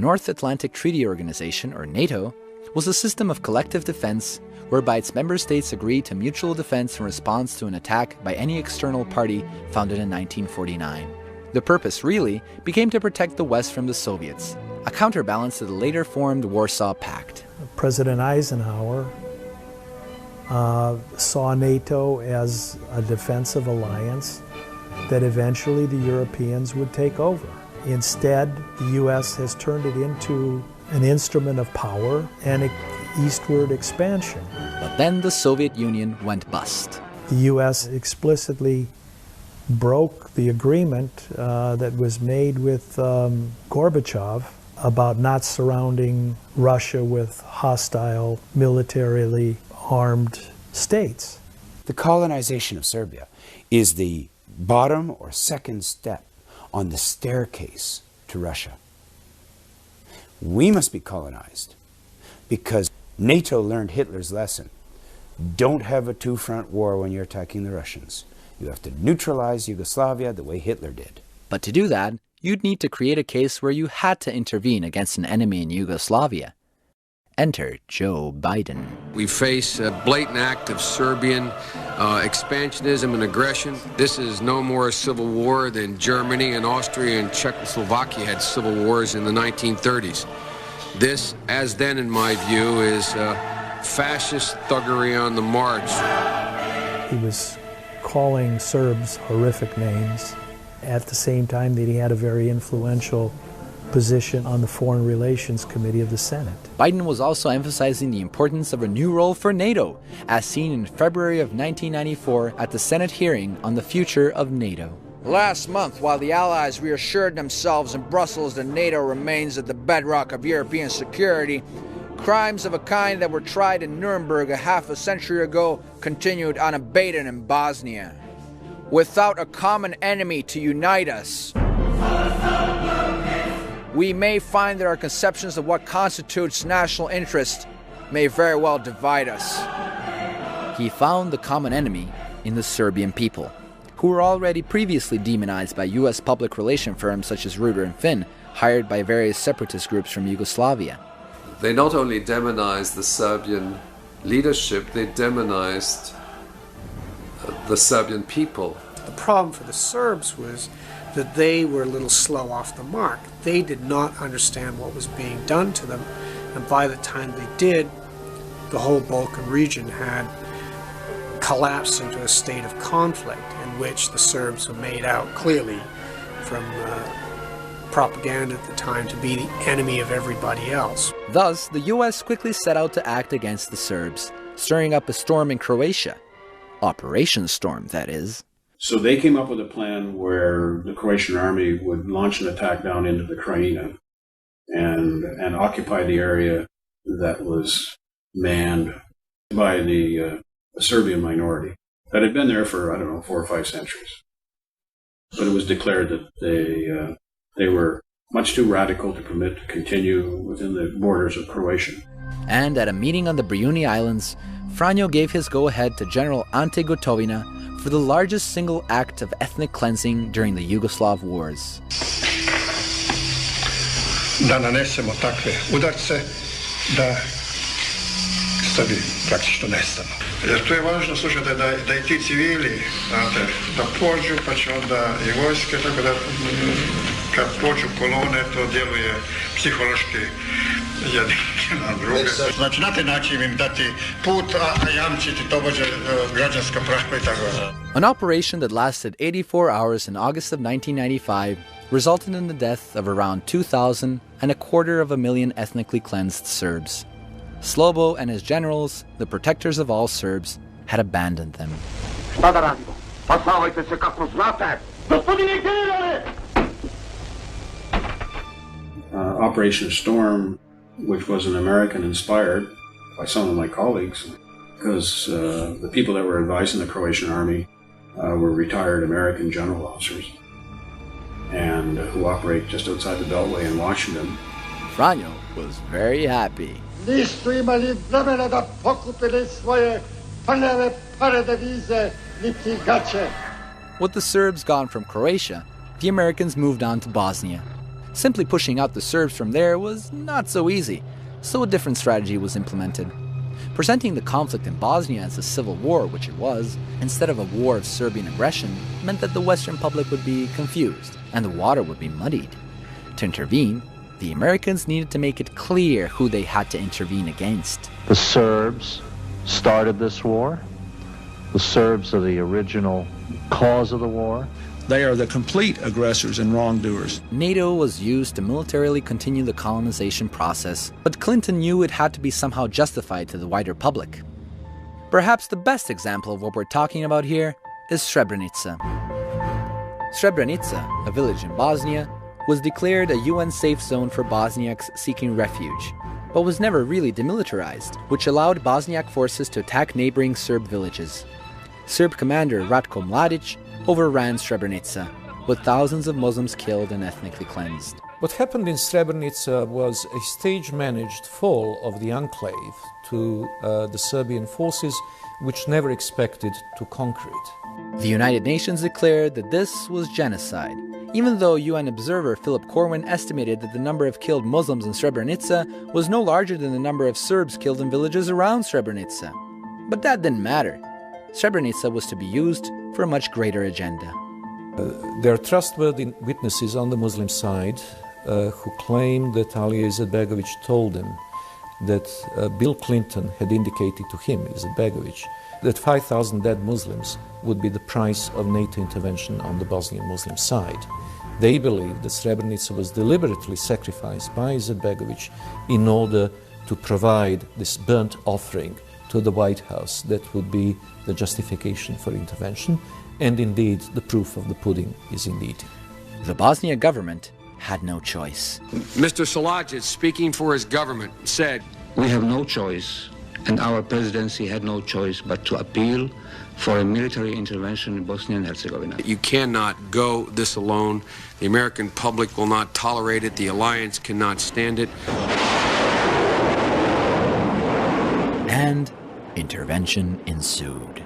North Atlantic Treaty Organization, or NATO, was a system of collective defense whereby its member states agreed to mutual defense in response to an attack by any external party founded in 1949. The purpose, really, became to protect the West from the Soviets, a counterbalance to the later formed Warsaw Pact. President Eisenhower saw NATO as a defensive alliance that eventually the Europeans would take over. Instead, the U.S. has turned it into an instrument of power and eastward expansion. But then the Soviet Union went bust. The U.S. explicitly broke the agreement that was made with Gorbachev about not surrounding Russia with hostile, militarily armed states. The colonization of Serbia is the bottom or second step on the staircase to Russia. We must be colonized because NATO learned Hitler's lesson. Don't have a two-front war when you're attacking the Russians. You have to neutralize Yugoslavia the way Hitler did. But to do that, you'd need to create a case where you had to intervene against an enemy in Yugoslavia. Enter Joe Biden. We face a blatant act of Serbian expansionism and aggression. This is no more a civil war than Germany and Austria and Czechoslovakia had civil wars in the 1930s. This, as then in my view, is fascist thuggery on the march. He was calling Serbs horrific names at the same time that he had a very influential position on the Foreign Relations Committee of the Senate. Biden was also emphasizing the importance of a new role for NATO, as seen in February of 1994 at the Senate hearing on the future of NATO. Last month, while the Allies reassured themselves in Brussels that NATO remains at the bedrock of European security, crimes of a kind that were tried in Nuremberg a half a century ago continued unabated in Bosnia. Without a common enemy to unite us, we may find that our conceptions of what constitutes national interest may very well divide us. He found the common enemy in the Serbian people, who were already previously demonized by U.S. public relation firms such as Reuter and Finn, hired by various separatist groups from Yugoslavia. They not only demonized the Serbian leadership, they demonized the Serbian people. The problem for the Serbs was that they were a little slow off the mark. They did not understand what was being done to them, and by the time they did, the whole Balkan region had collapsed into a state of conflict in which the Serbs were made out clearly from propaganda at the time to be the enemy of everybody else. Thus, the U.S. quickly set out to act against the Serbs, stirring up a storm in Croatia. Operation Storm, that is. So they came up with a plan where the Croatian army would launch an attack down into the Krajina and occupy the area that was manned by the Serbian minority that had been there for, 4 or 5 centuries. But it was declared that they were much too radical to permit to continue within the borders of Croatia. And at a meeting on the Briuni Islands, Franjo gave his go-ahead to General Ante Gotovina for the largest single act of ethnic cleansing during the Yugoslav wars. Da nanesemo takve udarce da Srbi praktično nestanu. Jer tu je važno, slušajte, da i ti civili, znate, da pođu, pa će onda i vojske, tako da kad pođu kolone, to djeluje psihološki jedni na druge. Znači, na taj način im dati put, a jamčiti tobože građanska prava i tako da. An operation that lasted 84 hours in August of 1995 resulted in the death of around 2,000 and 250,000 ethnically cleansed Serbs. Slobo and his generals, the protectors of all Serbs, had abandoned them. Šta da radimo? Pasavajte se kako znate! Gospodine generale! Operation Storm, which was an American-inspired by some of my colleagues, because the people that were advising the Croatian army were retired American general officers and who operate just outside the Beltway in Washington. Franjo was very happy. Nisu imali vremena da pokupili svoje prljave pare devize niti gaće. With the Serbs gone from Croatia, the Americans moved on to Bosnia. Simply pushing out the Serbs from there was not so easy, so a different strategy was implemented. Presenting the conflict in Bosnia as a civil war, which it was, instead of a war of Serbian aggression, meant that the Western public would be confused and the water would be muddied. To intervene, the Americans needed to make it clear who they had to intervene against. The Serbs started this war. The Serbs are the original cause of the war. They are the complete aggressors and wrongdoers. NATO was used to militarily continue the colonization process, but Clinton knew it had to be somehow justified to the wider public. Perhaps the best example of what we're talking about here is Srebrenica. Srebrenica, a village in Bosnia, was declared a UN safe zone for Bosniaks seeking refuge, but was never really demilitarized, which allowed Bosniak forces to attack neighboring Serb villages. Serb commander Ratko Mladic overran Srebrenica, with thousands of Muslims killed and ethnically cleansed. What happened in Srebrenica was a stage-managed fall of the enclave to the Serbian forces, which never expected to conquer it. The United Nations declared that this was genocide, even though UN observer Philip Corwin estimated that the number of killed Muslims in Srebrenica was no larger than the number of Serbs killed in villages around Srebrenica. But that didn't matter. Srebrenica was to be used for a much greater agenda. There are trustworthy witnesses on the Muslim side who claim that Ali Izetbegovic told them that Bill Clinton had indicated to him, Izetbegovic, that 5,000 dead Muslims would be the price of NATO intervention on the Bosnian Muslim side. They believe that Srebrenica was deliberately sacrificed by Izetbegovic in order to provide this burnt offering to the White House that would be the justification for intervention, and indeed the proof of the pudding is indeed. The Bosnia government had no choice. Mr. Salajic, speaking for his government, said, "We have no choice, and our presidency had no choice but to appeal for a military intervention in Bosnia and Herzegovina. You cannot go this alone. The American public will not tolerate it. The alliance cannot stand it." And intervention ensued.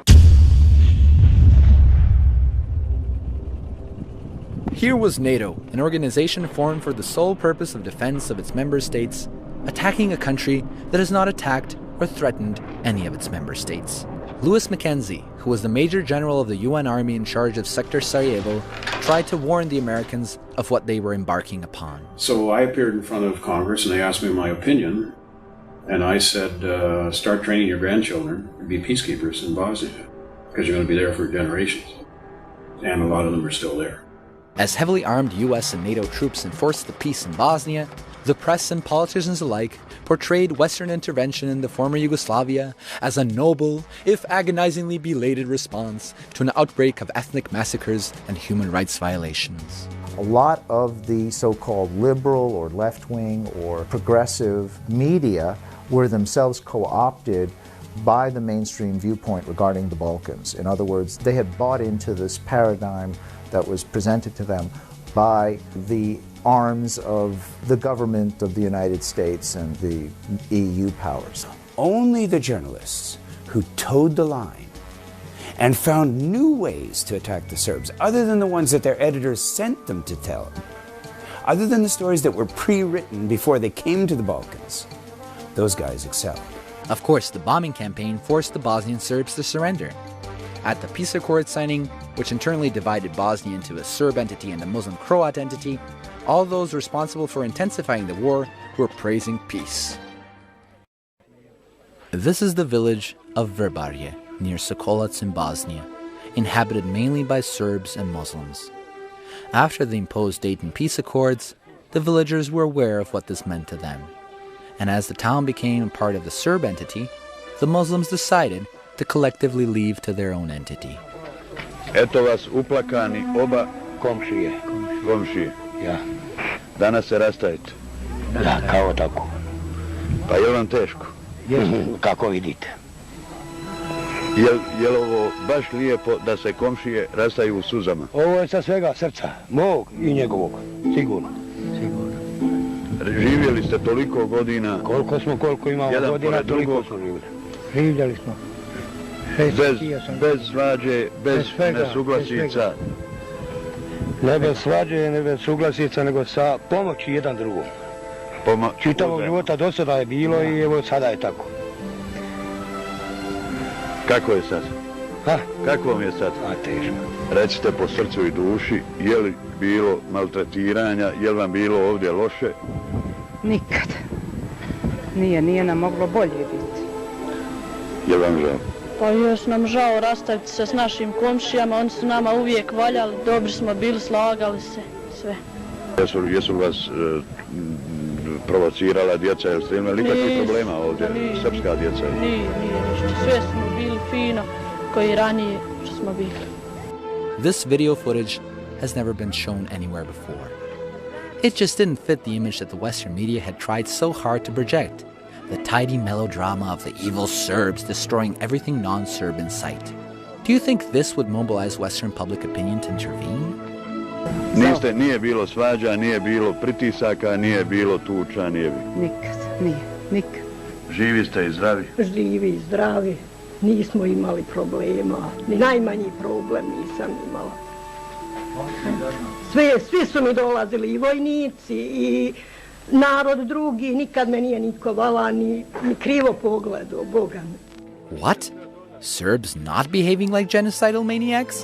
Here was NATO, an organization formed for the sole purpose of defense of its member states, attacking a country that has not attacked or threatened any of its member states. Louis Mackenzie, who was the Major General of the UN Army in charge of Sector Sarajevo, tried to warn the Americans of what they were embarking upon. So I appeared in front of Congress and they asked me my opinion. And I said, start training your grandchildren to be peacekeepers in Bosnia, because you're going to be there for generations. And a lot of them are still there. As heavily armed US and NATO troops enforced the peace in Bosnia, the press and politicians alike portrayed Western intervention in the former Yugoslavia as a noble, if agonizingly belated response to an outbreak of ethnic massacres and human rights violations. A lot of the so-called liberal or left-wing or progressive media were themselves co-opted by the mainstream viewpoint regarding the Balkans. In other words, they had bought into this paradigm that was presented to them by the arms of the government of the United States and the EU powers. Only the journalists who towed the line and found new ways to attack the Serbs, other than the ones that their editors sent them to tell, other than the stories that were pre-written before they came to the Balkans, those guys excelled. Of course, the bombing campaign forced the Bosnian Serbs to surrender. At the peace accord signing, which internally divided Bosnia into a Serb entity and a Muslim Croat entity, all those responsible for intensifying the war were praising peace. This is the village of Vrbarje, near Sokolac in Bosnia, inhabited mainly by Serbs and Muslims. After the imposed Dayton peace accords, the villagers were aware of what this meant to them. And as the town became a part of the Serb entity, the Muslims decided to collectively leave to their own entity. Eto vas uplakani oba komšije. Ja. Danas se rastajete. Da, kao tako. Pa je vam teško? Kako vidite. Je li ovo baš lijepo da se komšije rastaju u suzama? Ovo je sa svega srca, mog i njegovog, sigurno. Živjeli ste toliko godina. Koliko imamo godina, toliko smo živjeli. Živjeli smo. Bez svađe, bez nesuglasica. Ne bez svađe, ne bez suglasica, nego sa pomoći jedan drugom. Čitavog života do sada je bilo i evo sada je tako. Kako je sad? Ha? Kako vam je sad? A teško. Recite po srcu i duši, je li bilo maltretiranja, je li vam bilo ovdje loše? Nikad. Nije nam moglo bolje biti. Je li vam žao? Pa još nam žao rastaviti se s našim komšijama, oni su nama uvijek valjali, dobri smo bili, slagali se, sve. Jesu li vas provocirala djeca, jel ste imali nikakvih problema ovdje, srpska djeca? Nije ništa, sve smo bili fino, koji ranije što smo bili. This video footage has never been shown anywhere before. It just didn't fit the image that the Western media had tried so hard to project. The tidy melodrama of the evil Serbs destroying everything non-Serb in sight. Do you think this would mobilize Western public opinion to intervene? Nije bilo svađa, nije bilo pritisaka, nije bilo tuča, nije bilo. Nikad. Živi ste i zdravi? Živi i zdravi. Nismo imali problema. Ni najmanji problem nisam imala. Svi su mi dolazili, i vojnici, i narod drugi, nikad me nije niko vala, ni krivo pogledao, Boga mi. What? Serbs not behaving like genocidal maniacs?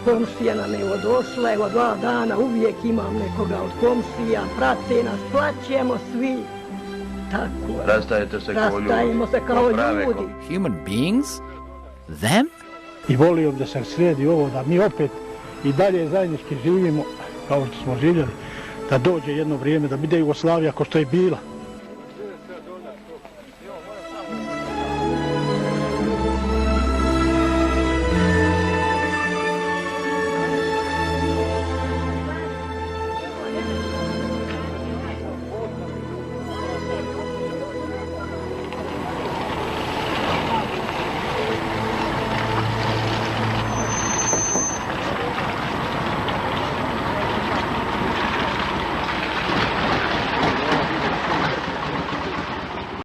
Komšija nam evo došla, evo 2 dana, uvijek imam nekoga od komšija, prate nas, plaćemo svi. Tako. Rastajete se kao ljudi. Rastajemo se kao ljudi. Human beings? Them? I volio da se sredi ovo, da mi opet i dalje zajednički živimo kao što smo živjeli, da dođe jedno vrijeme da bude Jugoslavija kao što je bila.